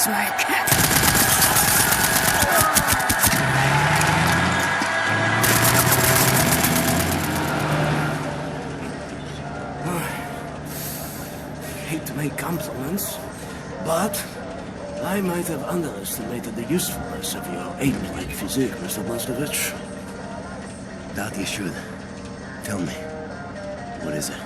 kiss my cat. Hate to make compliments, but I might have underestimated the usefulness of your ape-like physique, Mr. Blасковиц. Doubt you should. Tell me, what is it?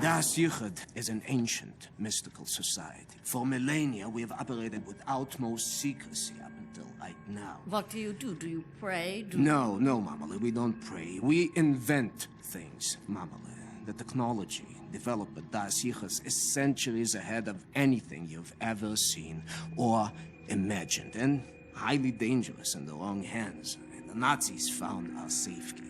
Das Yichud is an ancient, mystical society. For millennia, we have operated with utmost secrecy up until right now. What do? Do you pray? No, Mamale, we don't pray. We invent things, Mamale. The technology developed by Das Yichud is centuries ahead of anything you've ever seen or imagined, and highly dangerous in the wrong hands. And the Nazis found our safekeeping.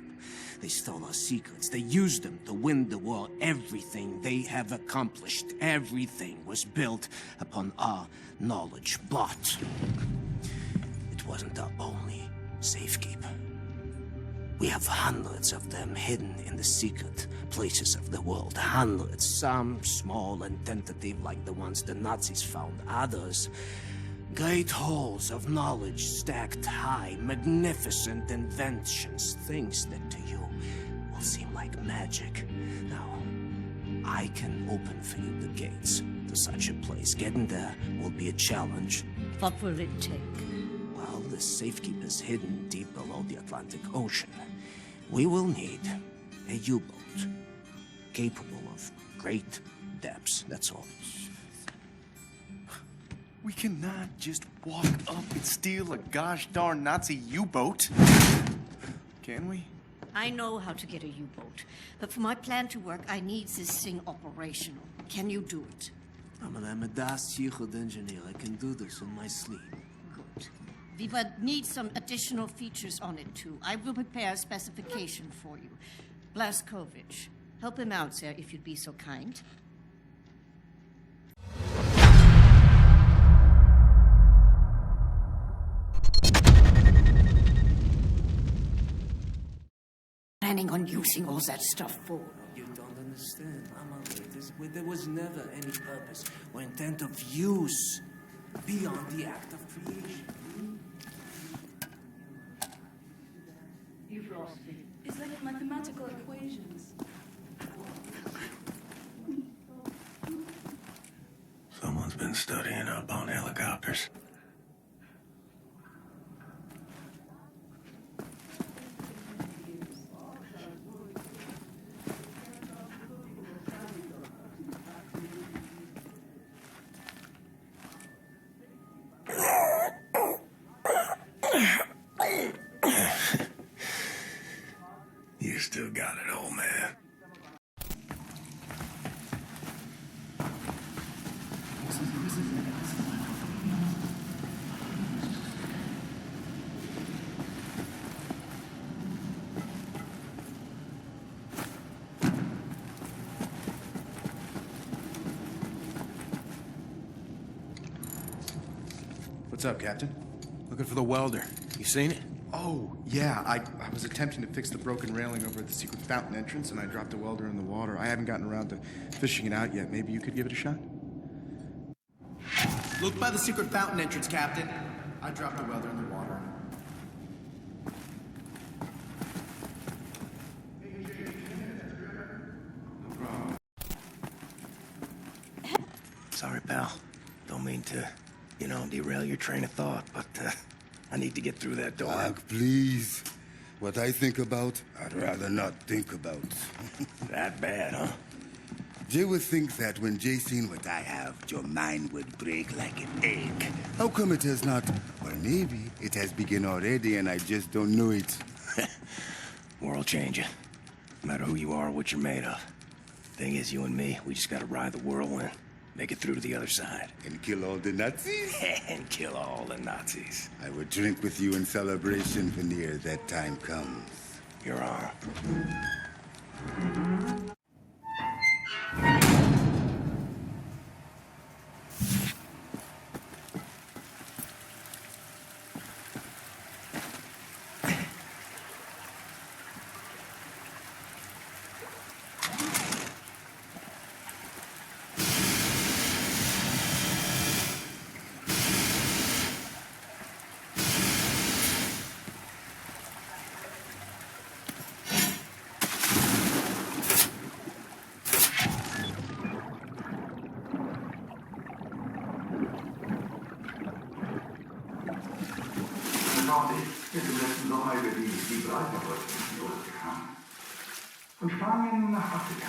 They stole our secrets. They used them to win the war. Everything they have accomplished, everything was built upon our knowledge. But it wasn't our only safekeeper. We have hundreds of them hidden in the secret places of the world. Hundreds, some small and tentative like the ones the Nazis found. Others, great halls of knowledge stacked high, magnificent inventions, things that to you will seem like magic. Now, I can open for you the gates to such a place. Getting there will be a challenge. What will it take? Well, the safekeeper's hidden deep below the Atlantic Ocean. We will need a U-boat capable of great depths, that's all. We cannot just walk up and steal a gosh darn Nazi U-boat. Can we? I know how to get a U-boat, but for my plan to work, I need this thing operational. Can you do it? I'm a Das Yichud engineer. I can do this in my sleep. Good. We would need some additional features on it, too. I will prepare a specification for you. Blасkovich, help him out, sir, if you'd be so kind. Planning on using all that stuff for? You don't understand, Mama. There was never any purpose or intent of use beyond the act of creation. You've lost me. It's like mathematical equations. Someone's been studying up on helicopters. You still got it, old man. What's up, Captain? Looking for the welder. You seen it? Oh, yeah. I was attempting to fix the broken railing over at the secret fountain entrance, and I dropped a welder in the water. I haven't gotten around to fishing it out yet. Maybe you could give it a shot? Look by the secret fountain entrance, Captain. I dropped a welder in the water. Sorry, pal. Don't mean to, derail your train of thought, but I need to get through that door. Doc, please. What I think about, I'd rather not think about. That bad, huh? Jay would think that when Jay seen what I have, your mind would break like an egg. How come it has not? Or maybe it has begun already and I just don't know it. World changing. No matter who you are or what you're made of. Thing is, you and me, we just gotta ride the whirlwind. Make it through to the other side. And kill all the Nazis? And kill all the Nazis. I would drink with you in celebration when that time comes. Your arm. ist im letzten Sommer über die Gibraltar-Kreuzung gefahren. Von Spanien nach Afrika.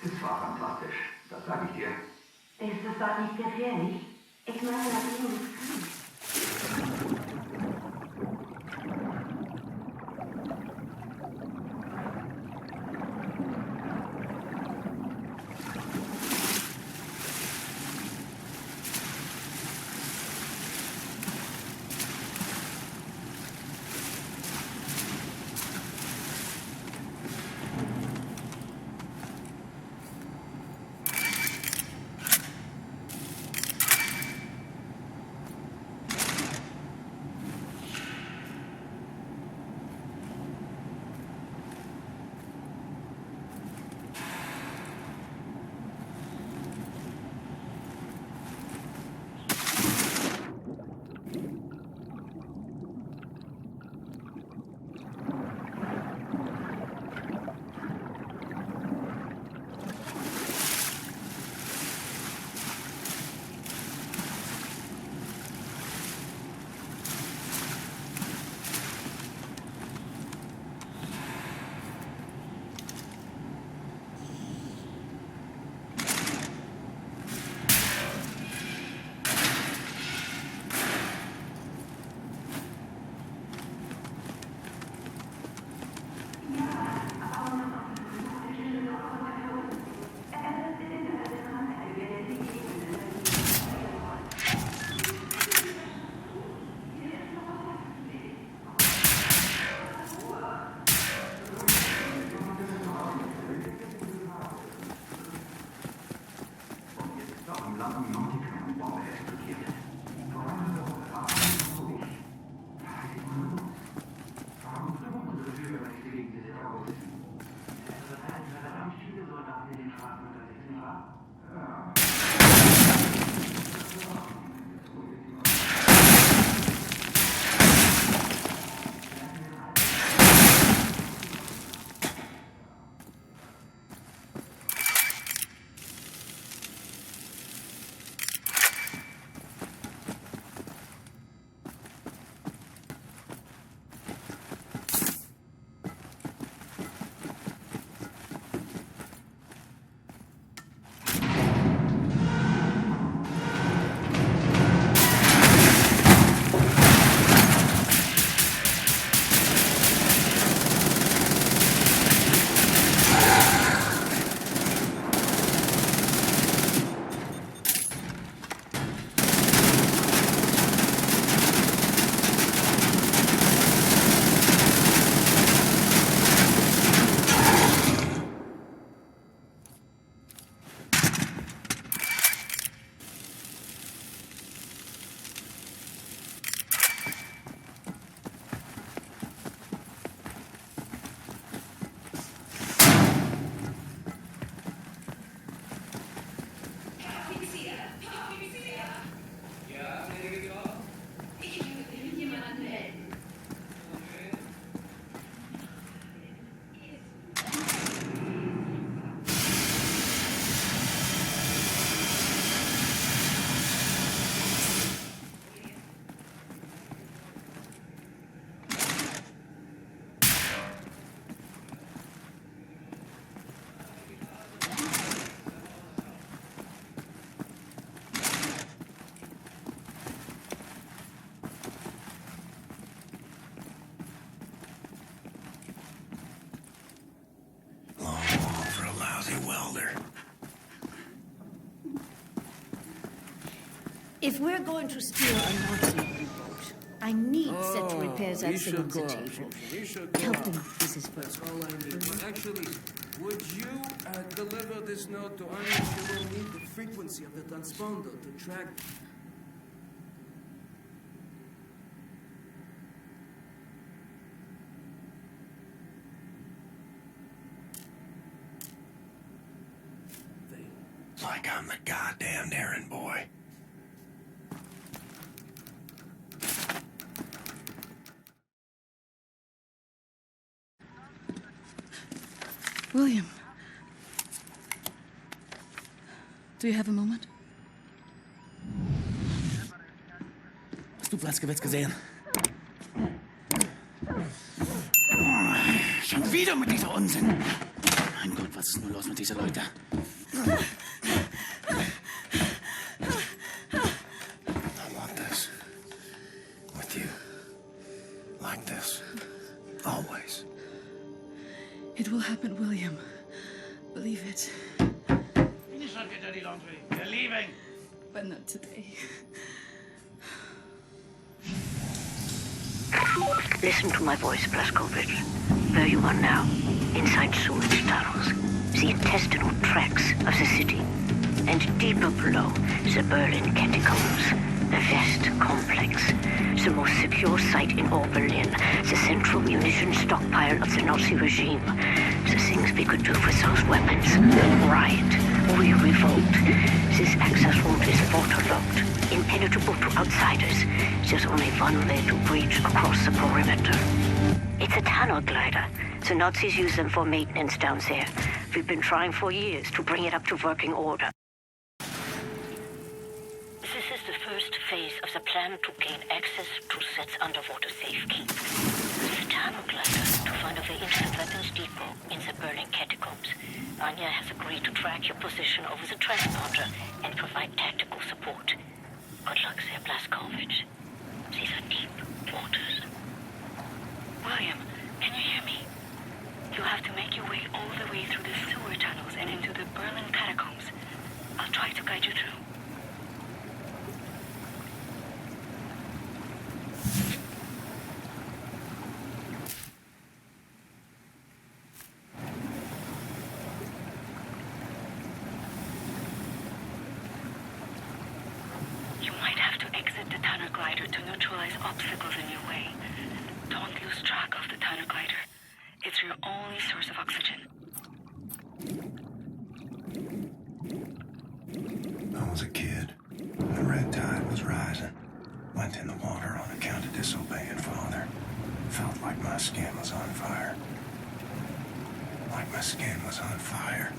Es war fantastisch, das sage ich dir. Ist es dort nicht gefährlich? Ich meine, das ist nicht. If we're going to steal a Nazi U-boat, I need set to repairs at Simon's table. Help him, Mrs. That's all I need. But actually, would you deliver this note to Anya? She will need the frequency of the transponder to track... Like I'm the goddamn errand boy. William. Do you have a moment? Hast du Blaskowitz gesehen? wieder mit dieser Unsinn. Mein Gott, was ist nur los mit diesen Leuten? I want this. With you. Like this. Always. It will happen, William. Believe it. Finish up your dirty laundry. We're leaving. But not today. Listen to my voice, Blасkovich. Where you are now, inside sewage tunnels, the intestinal tracts of the city, and deeper below, the Berlin catacombs, the West complex, the most secure site in all Berlin, the central munition stockpile of the Nazi regime, the things we could do with those weapons. Riot, we revolt. This access route is waterlogged, impenetrable to outsiders. There's only one way to breach across the perimeter. It's a tunnel glider. The Nazis use them for maintenance down there. We've been trying for years to bring it up to working order. This is the first phase of the plan to gain access to Set's underwater safekeep. The tunnel glider to find a way into the weapons depot in the Berlin catacombs. Anya has agreed to track your position over the transponder and provide tactical support. Good luck there, Blazkowicz. These are deep waters. William, can you hear me? You have to make your way all the way through the sewer tunnels and into the Berlin catacombs. I'll try to guide you through. You might have to exit the tunnel glider to neutralize obstacles in your way. Don't lose track of the tunnel glider. It's your only source of oxygen. I was a kid. The red tide was rising. Went in the water on account of disobeying father. Felt like my skin was on fire. Like my skin was on fire.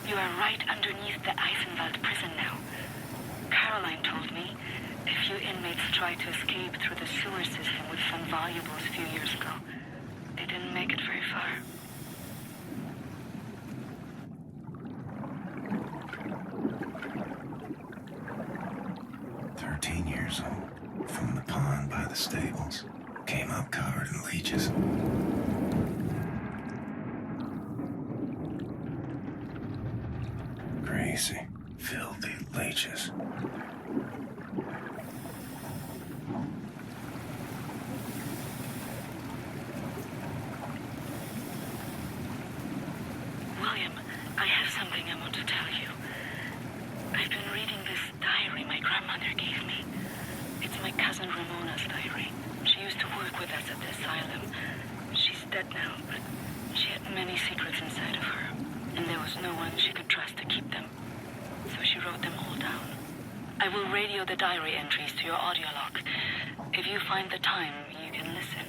You are right underneath the Eisenwald prison now. Caroline told me a few inmates tried to escape through the sewer system with some valuables a few years ago. They didn't make it very far. Years old, from the pond by the stables, came up covered in leeches. Crazy, filthy leeches. William, I have something I want to tell you. I've been reading this diary my grandmother gave me. It's my cousin Ramona's diary. She used to work with us at the asylum. She's dead now, but she had many secrets inside of her, and there was no one she could trust to keep them. So she wrote them all down. I will radio the diary entries to your audio log. If you find the time, you can listen.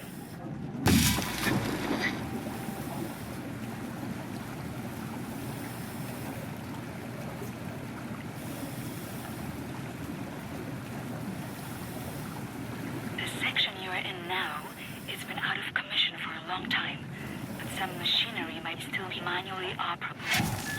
Now, it's been out of commission for a long time, but some machinery might still be manually operable.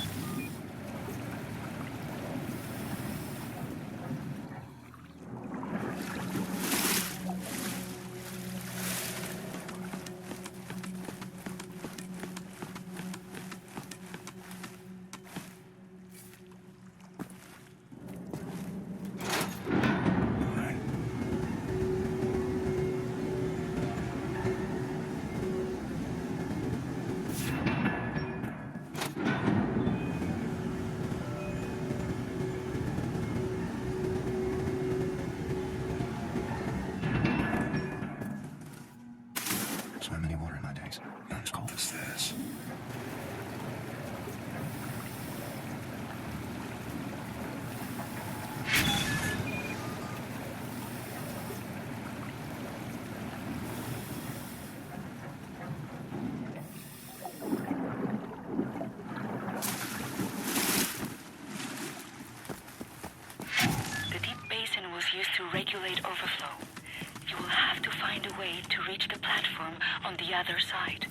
way to reach the platform on the other side.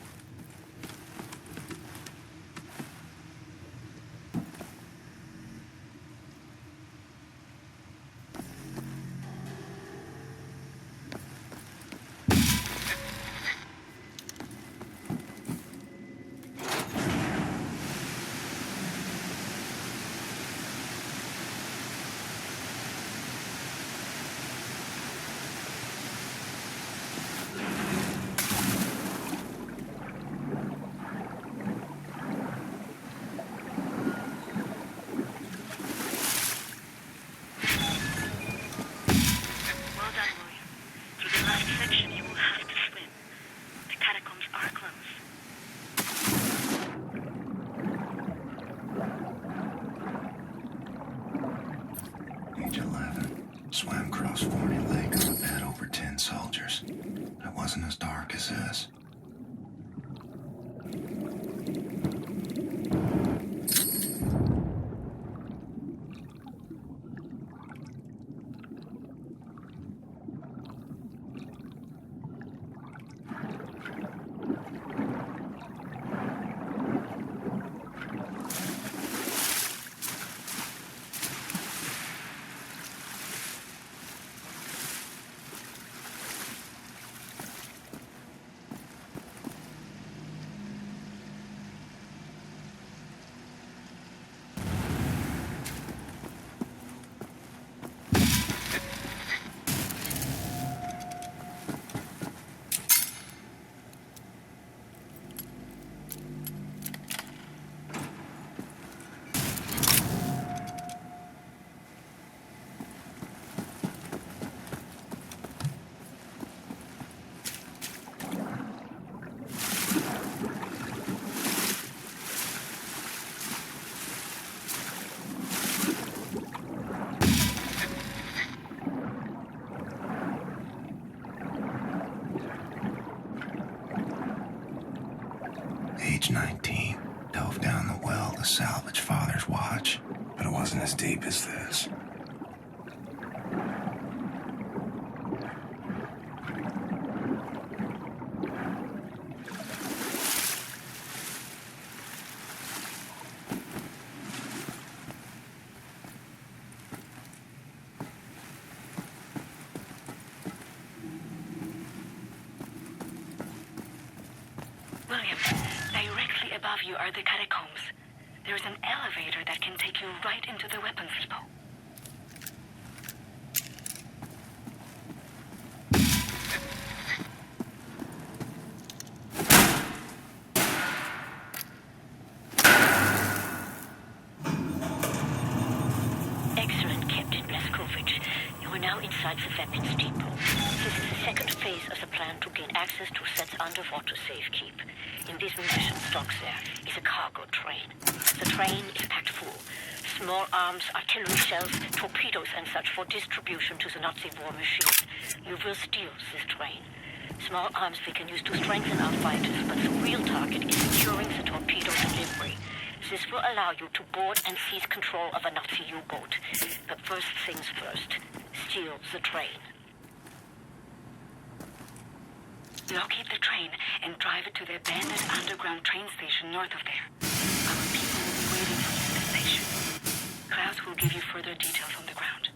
Age 11. Swam across 40 lakes and fed over 10 soldiers. It wasn't as dark as this. Age 19, dove down the well to salvage Father's watch, but it wasn't as deep as this. William, directly above you are the catacombs. There's an elevator that can take you right into the weapons depot. Excellent, Captain Blасkovich. You are now inside the weapons depot. This is the second phase of the plan to gain access to Set's underwater safekeep. In this munition stocks there is a cargo train. The train is packed full. Small arms, artillery shells, torpedoes and such for distribution to the Nazi war machine. You will steal this train. Small arms we can use to strengthen our fighters, but the real target is securing the torpedo delivery. This will allow you to board and seize control of a Nazi U-boat. But first things first, steal the train. Locate the train and drive it to the abandoned underground train station north of there. Our people will be waiting for you at the station. Klaus will give you further details on the ground.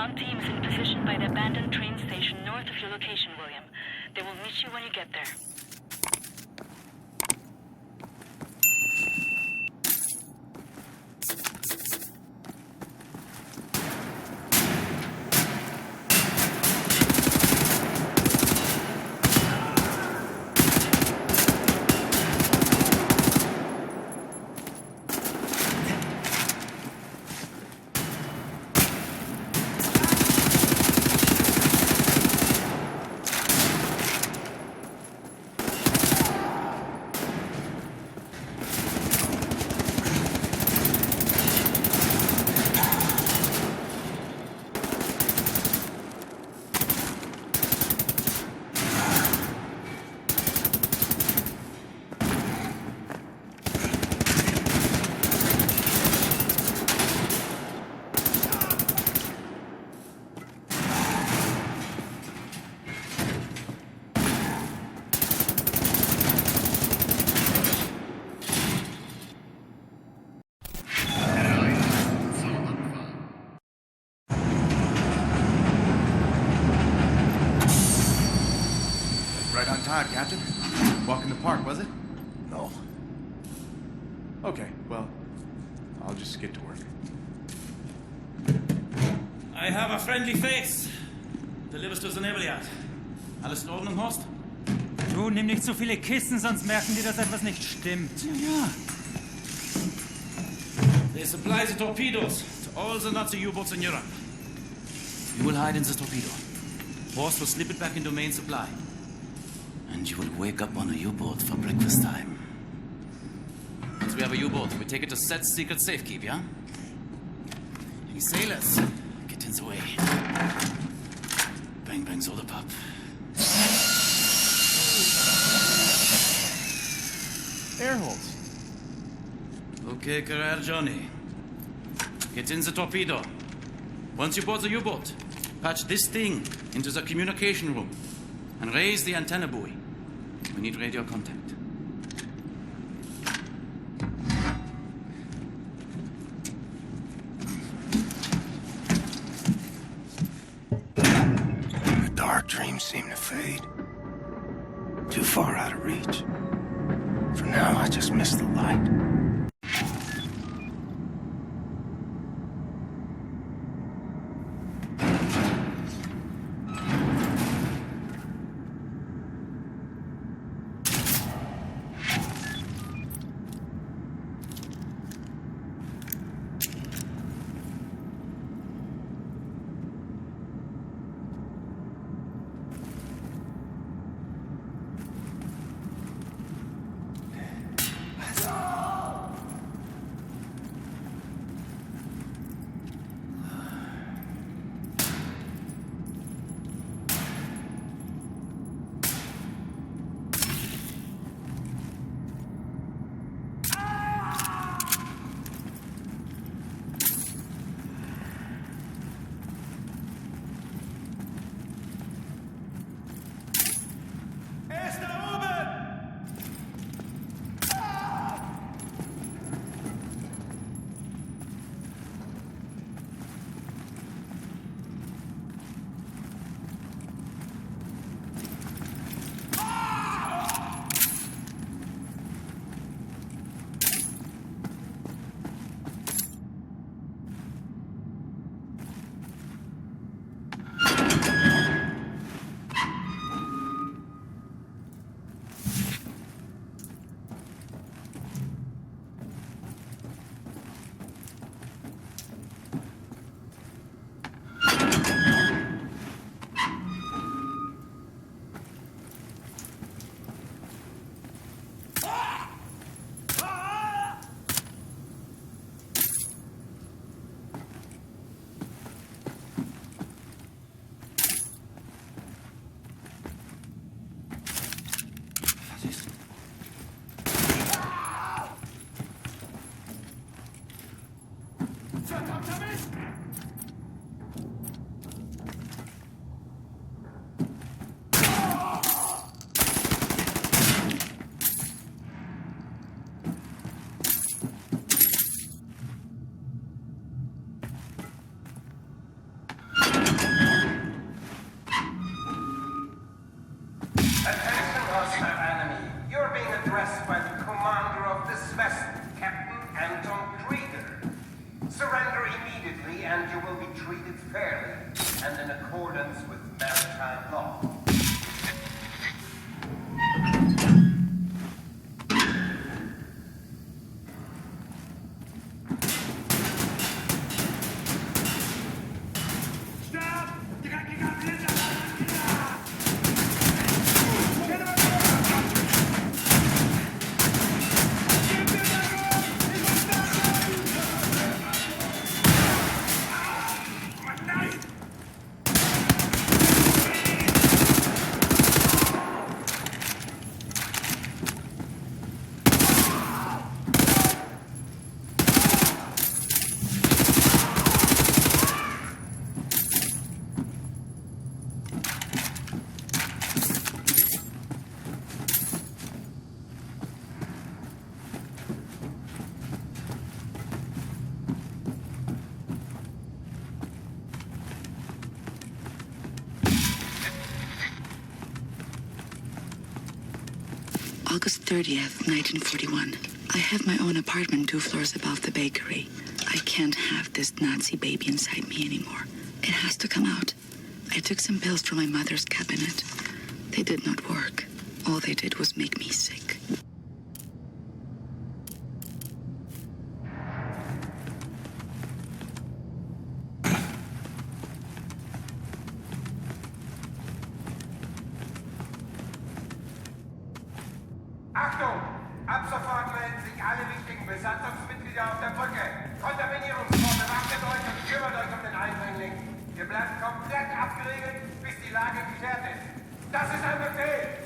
ground team is in position by the abandoned train station north of your location, William. They will meet you when you get there. Right on time, Captain. Walk in the park, was it? No. Okay, well, I'll just get to work. I have a friendly face. Delivers to the naval yard. Alles in Ordnung, Horst? Du, nimm nicht so viele Kissen, sonst merken die, dass etwas nicht stimmt. Ja. They supply the torpedoes to all the Nazi U-boats in Europe. You will hide in the torpedo. Horst will slip it back into main supply. And you will wake up on a U-boat for breakfast time. Once we have a U-boat, we take it to Set's secret safekeep, yeah? You sailors, get in the way. Bang, bang, soda pop. Air holes. Okay, career Johnny. Get in the torpedo. Once you board the U-boat, patch this thing into the communication room and raise the antenna buoy. We need radio contact. The dark dreams seem to fade. Too far out of reach. For now, I just miss the light. fairly and in accordance with maritime law. August 30th, 1941. I have my own apartment 2 floors above the bakery. I can't have this Nazi baby inside me anymore. It has to come out. I took some pills from my mother's cabinet. They did not work. All they did was make me sick. Achtung! Ab sofort melden sich alle wichtigen Besatzungsmitglieder auf der Brücke. Kontaminierungsprobe, wachtet euch und kümmert euch um den Eindringling. Ihr bleibt komplett abgeriegelt, bis die Lage geklärt ist. Das ist ein Befehl!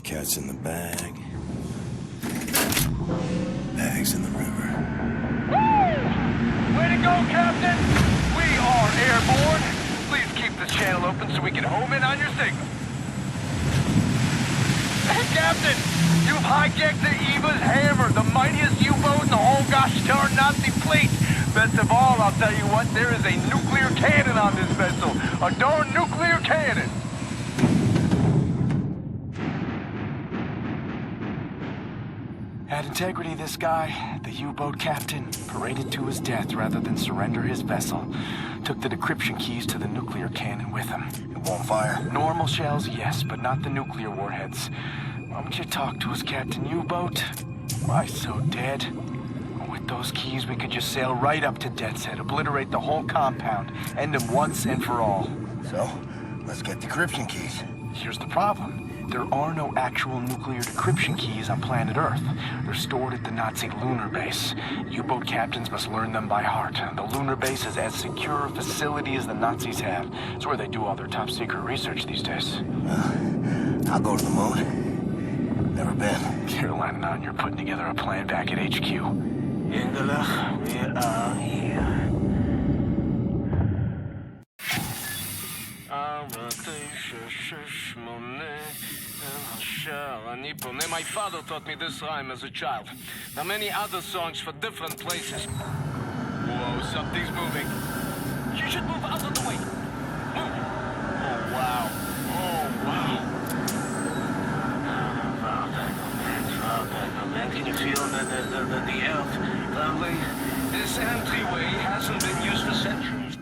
Cat's in the bag. Bag's in the river. Way to go, Captain! We are airborne. Please keep the channel open so we can home in on your signal. Hey, Captain! You've hijacked the Eva's Hammer, the mightiest U-boat in the whole gosh darn Nazi fleet. Best of all, I'll tell you what, there is a nuclear cannon on this vessel. A darn nuclear cannon! Had integrity, this guy. The U-boat captain paraded to his death rather than surrender his vessel. Took the decryption keys to the nuclear cannon with him. It won't fire? Normal shells, yes, but not the nuclear warheads. Why don't you talk to us, Captain U-boat? Why so dead? With those keys, we could just sail right up to Death's Head, obliterate the whole compound, end him once and for all. So, let's get decryption keys. Here's the problem. There are no actual nuclear decryption keys on planet Earth. They're stored at the Nazi lunar base. U-boat captains must learn them by heart. The lunar base is as secure a facility as the Nazis have. It's where they do all their top secret research these days. I'll go to the moon. Never been. Carolina and I, you're putting together a plan back at HQ. Ingela, we are here. My father taught me this rhyme as a child. Now many other songs for different places. Whoa, something's moving. You should move out of the way. Move. Oh, wow. Oh, wow. Can you feel the earth trembling? This entryway hasn't been used for centuries.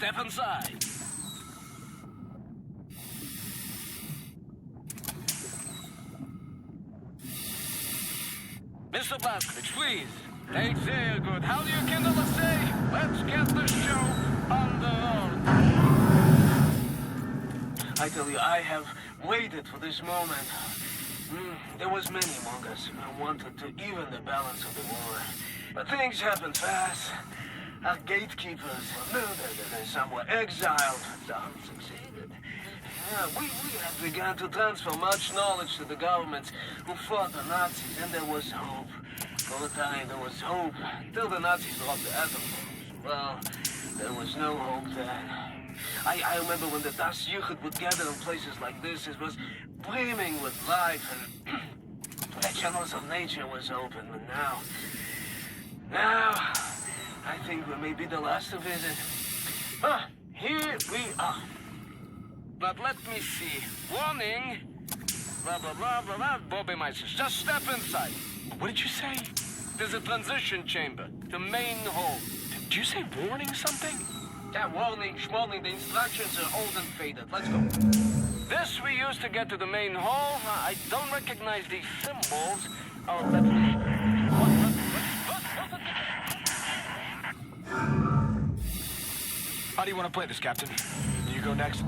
step inside. Mr. Blасkovich, please. Take very good. How do you kindle the say? Let's get the show on the road. I tell you, I have waited for this moment. There was many among us who wanted to even the balance of the war. But things happen fast. Our gatekeepers were murdered and some were exiled. Some succeeded. We have begun to transfer much knowledge to the governments who fought the Nazis, and there was hope. For a time, there was hope, till the Nazis dropped the atom bombs. Well, there was no hope then. I remember when the Das Jugend would gather in places like this, it was brimming with life, and the channels of nature was open. But now, I think we may be the last to visit. Here we are. But let me see. Warning. Blah, blah, blah, blah, blah. Bobby Meisters, just step inside. What did you say? There's a transition chamber. The main hall. Did you say warning something? Yeah, warning, schwarning. The instructions are old and faded. Let's go. This we use to get to the main hall. I don't recognize these symbols. Oh, let me... How do you want to play this, Captain? You go next.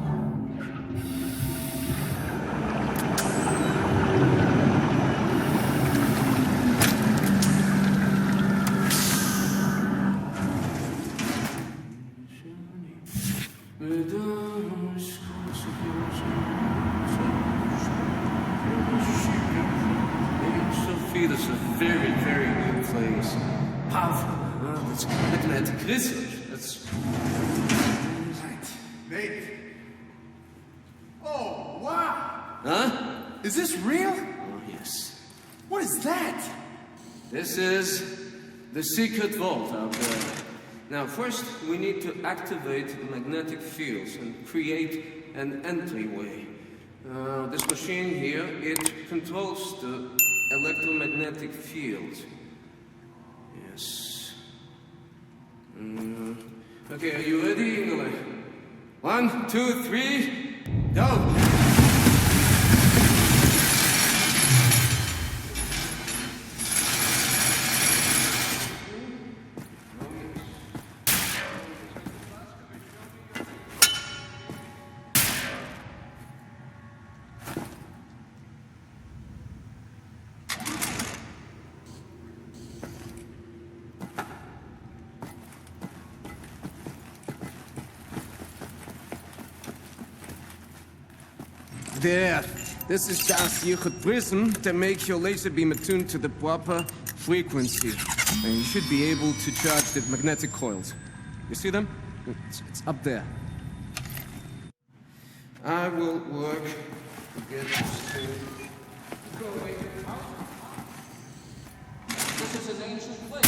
Sophia is a very, very good place. Powerful. That's magnetic research. That's... Nate. Oh, wow. Huh? Is this real? Oh, yes. What is that? This is the secret vault out there. Now, first, we need to activate the magnetic fields and create an entryway. This machine here, it controls the electromagnetic field. Yes. Okay, are you ready, Ingele? 1, 2, 3, go! There. This is Das Jugend prism to make your laser beam attuned to the proper frequency. And you should be able to charge the magnetic coils. You see them? It's up there. I will work to get this to go away. This is an ancient place.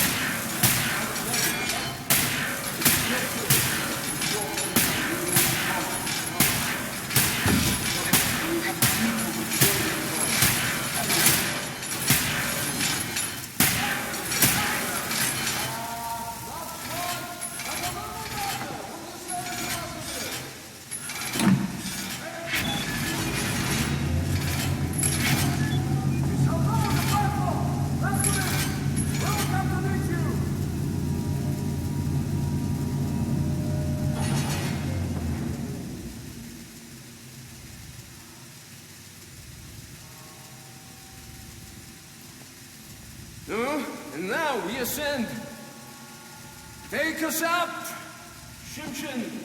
And now we ascend. Take us up, Shimshin.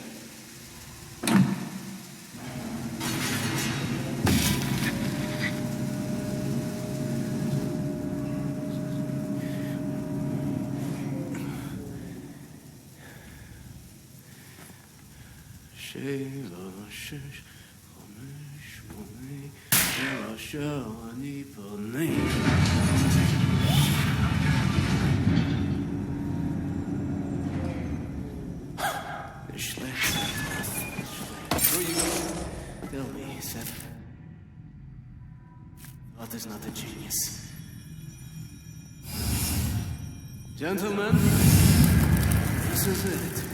Tell me, Seth. What is not a genius? Gentlemen, this is it.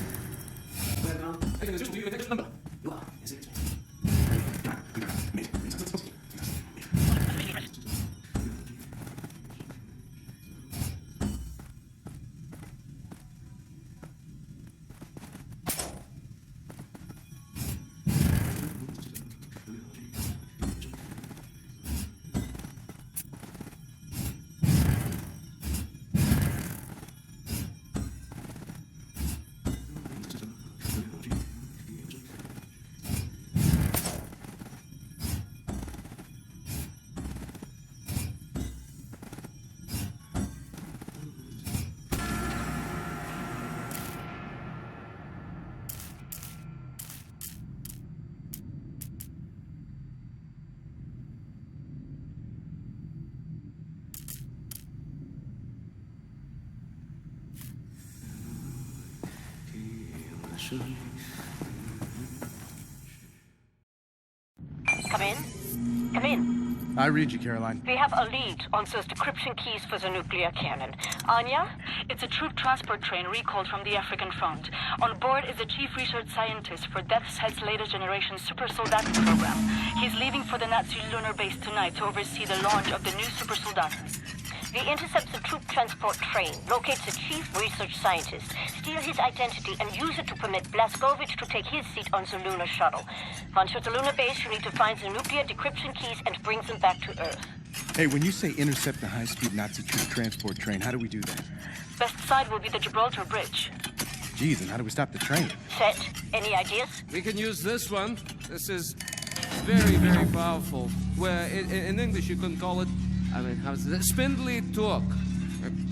Come in. Come in. I read you, Caroline. We have a lead on those decryption keys for the nuclear cannon. Anya? It's a troop transport train recalled from the African front. On board is the chief research scientist for Death's Head's latest generation super soldat program. He's leaving for the Nazi lunar base tonight to oversee the launch of the new super soldat. We intercept the troop transport train, locate the chief research scientist, steal his identity, and use it to permit Blazkowicz to take his seat on the lunar shuttle. Once you're at the lunar base, you need to find the nuclear decryption keys and bring them back to Earth. Hey, when you say intercept the high-speed Nazi troop transport train, how do we do that? Best side will be the Gibraltar Bridge. Geez, and how do we stop the train? Set. Any ideas? We can use this one. This is very, very powerful. Where in English you can call it, I mean, how's it? Spindly torque.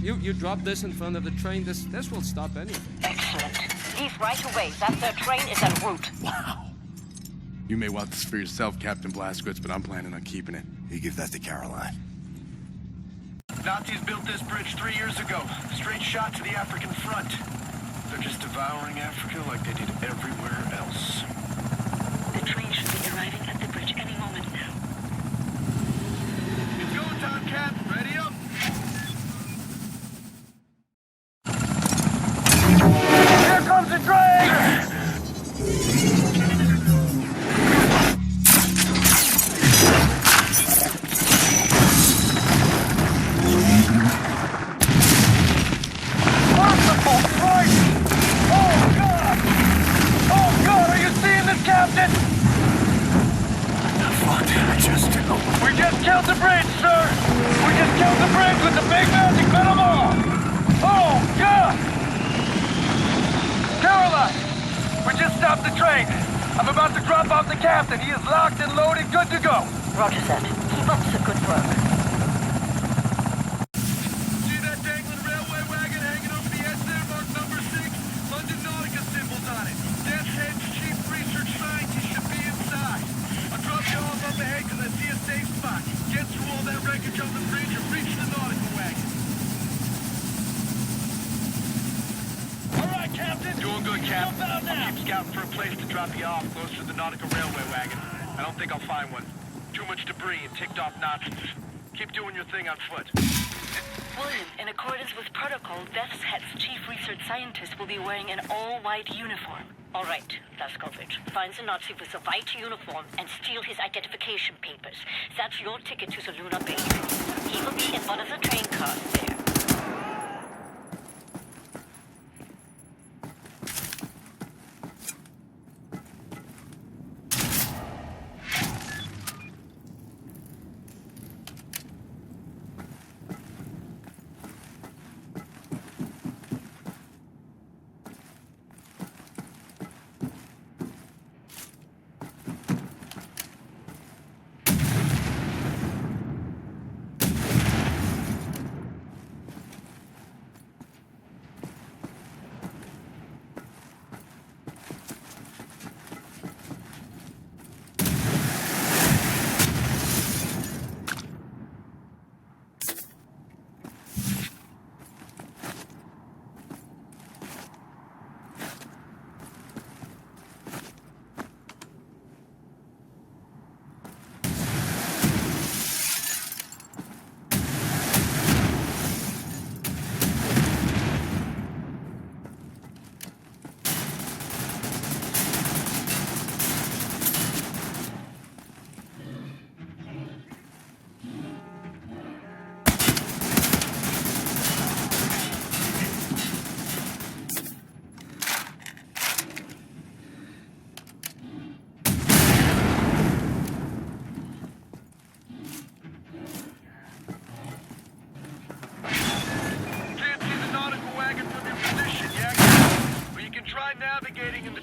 You drop this in front of the train, this will stop anything. Excellent. Leave right away. That third train is en route. Wow. You may want this for yourself, Captain Blazkowicz, but I'm planning on keeping it. You give that to Caroline. Nazis built this bridge 3 years ago. Straight shot to the African front. They're just devouring Africa like they did everywhere else. The train should be arriving at the bridge any moment now. It's go time, Cap. Ready up. Here comes the train! Captain! What did I just do? We just killed the bridge, sir! We just killed the bridge with the big magic venom off! Oh, God! Caroline! We just stopped the train. I'm about to drop off the captain. He is locked and loaded, good to go. Roger that. Keep up the good work. See that dangling railway wagon hanging over the edge there, marked number 6? London Nautica symbols on it. Death's Head's chief research scientist should be inside. I'll drop you all up ahead because I see a safe spot. Get through all that wreckage on the bridge and reach the Nautica wagon. All right, Captain. Doing good, Cap. I'll keep scouting for a place to drop you off close to the Nautica railway wagon. I don't think I'll find one. Too much debris and ticked off Nazis. Keep doing your thing on foot. William, in accordance with protocol, Death's Head's chief research scientist will be wearing an all-white uniform. All right, Blazkowicz. Find the Nazi with the white uniform and steal his identification papers. That's your ticket to the lunar base. He will be in one of the train cars there.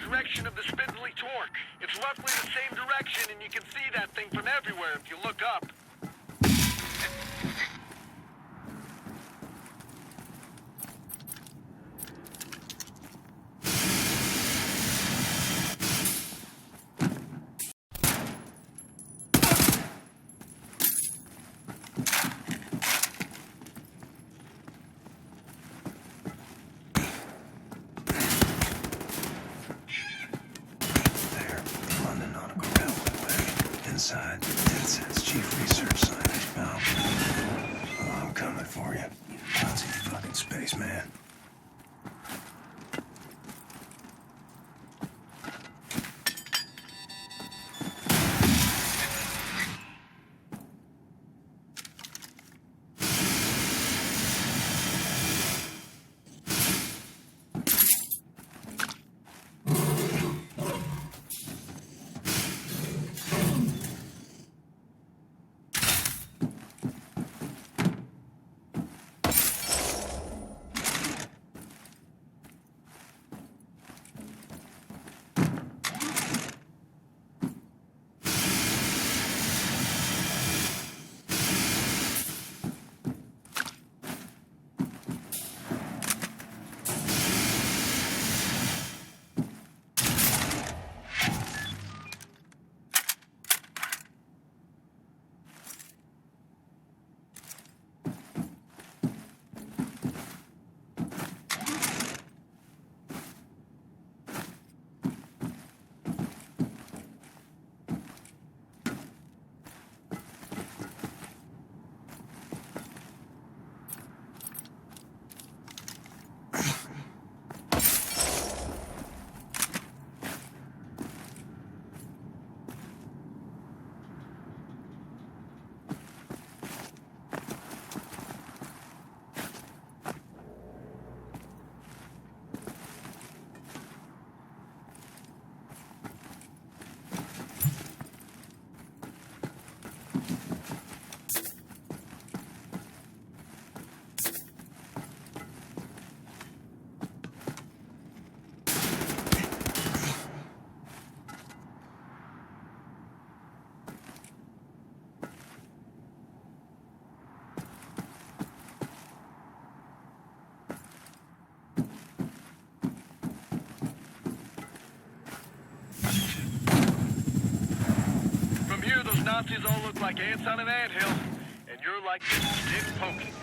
direction of the spindly torque. It's roughly the same direction, and you can see that thing from everywhere if you look up. Inside, it says Chief Research Scientist Bound. Oh, I'm coming for you, you Nazi fucking spaceman. Nazis all look like ants on an anthill, and you're like the stick poking it.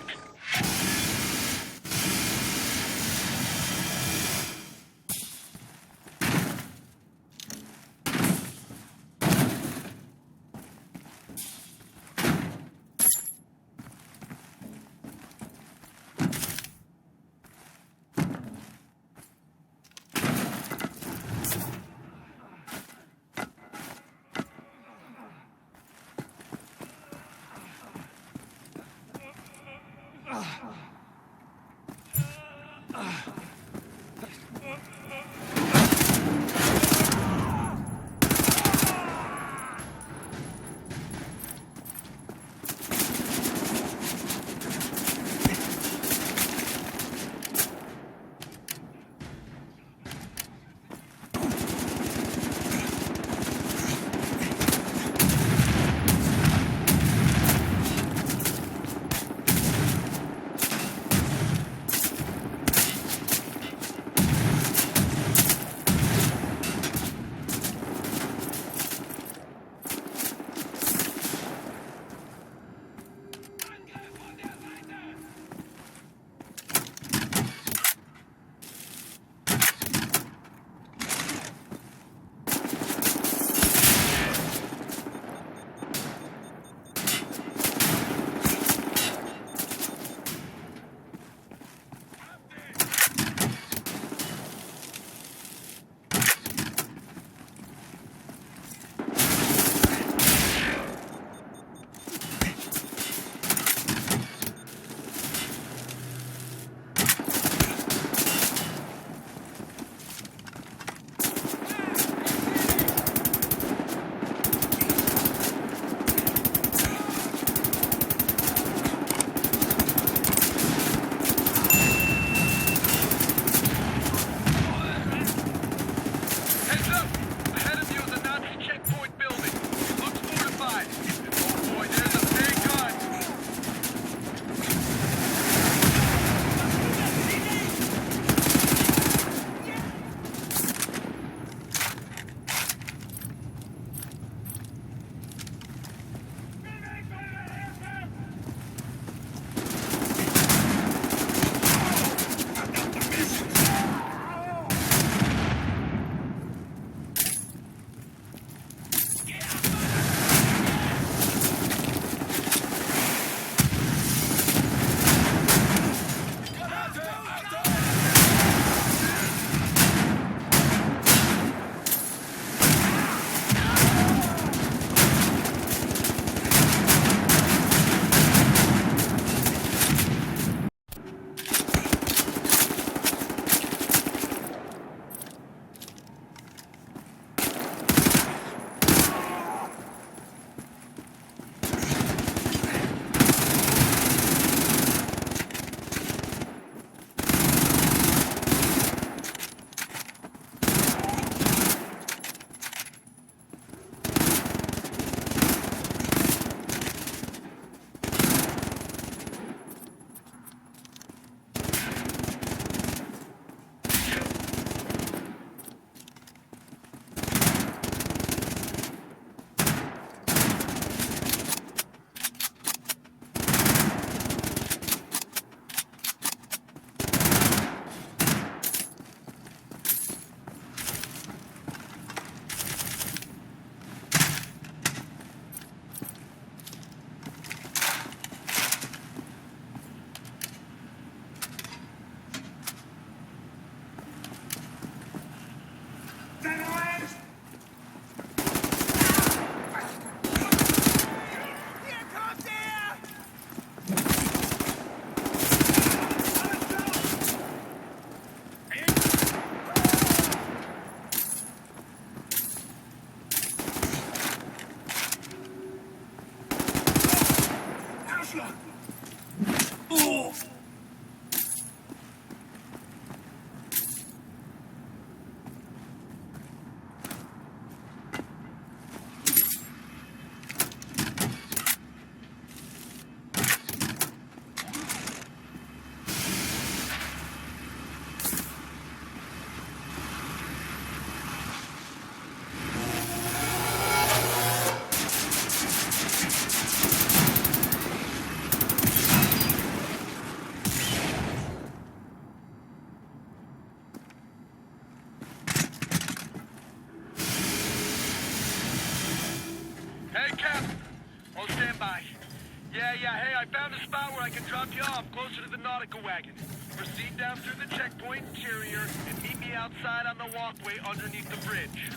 Yeah, hey, I found a spot where I can drop you off, closer to the nautical wagon. Proceed down through the checkpoint interior and meet me outside on the walkway underneath the bridge.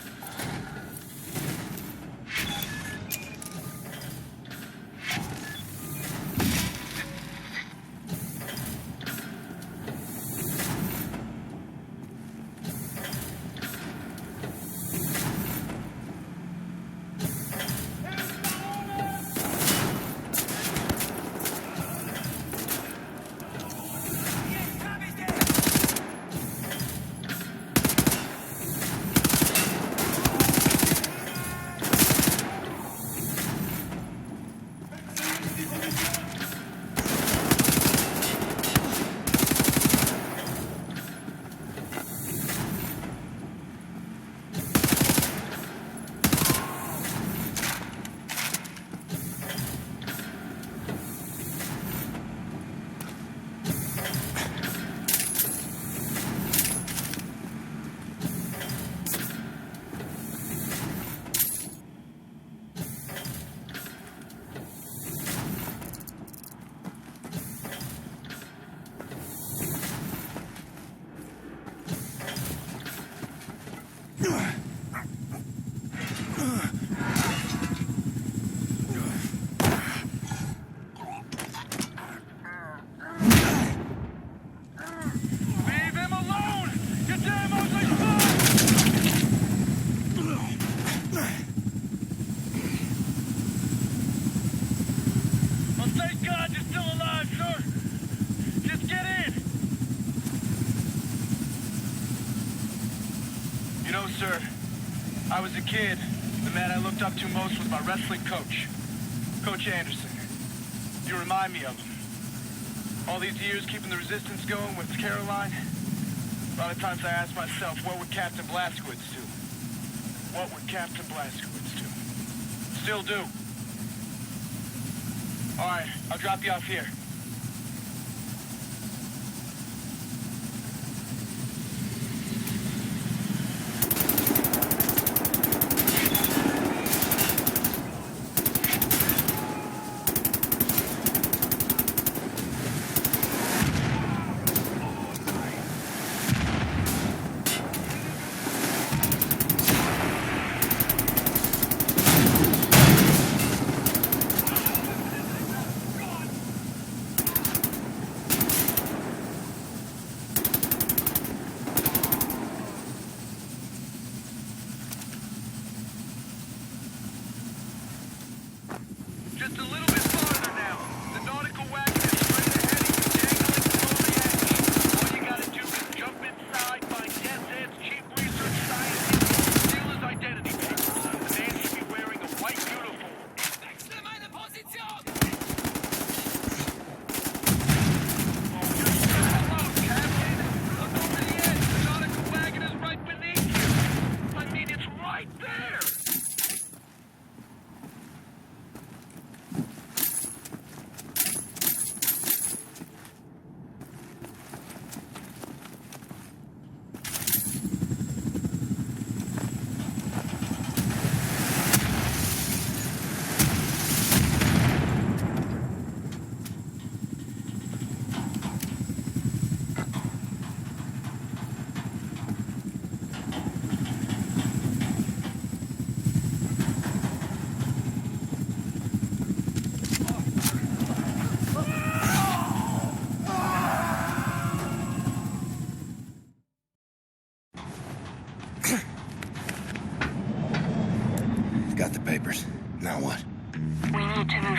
Sir, I was a kid. The man I looked up to most was my wrestling coach, Coach Anderson. You remind me of him. All these years keeping the resistance going with Caroline, a lot of times I ask myself, what would Captain Blazkowicz do? What would Captain Blazkowicz do? Still do. All right, I'll drop you off here.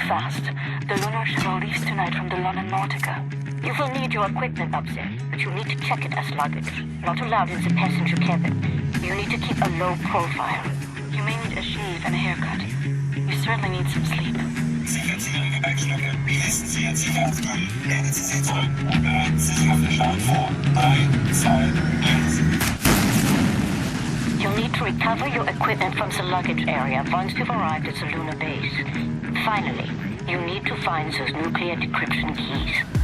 Fast. The lunar shuttle leaves tonight from the London Nautica. You will need your equipment up there, but you need to check it as luggage. Not allowed in the passenger cabin. You need to keep a low profile. You may need a shave and a haircut. You certainly need some sleep. You'll need to recover your equipment from the luggage area once you've arrived at the lunar base. Finally, you need to find those nuclear decryption keys.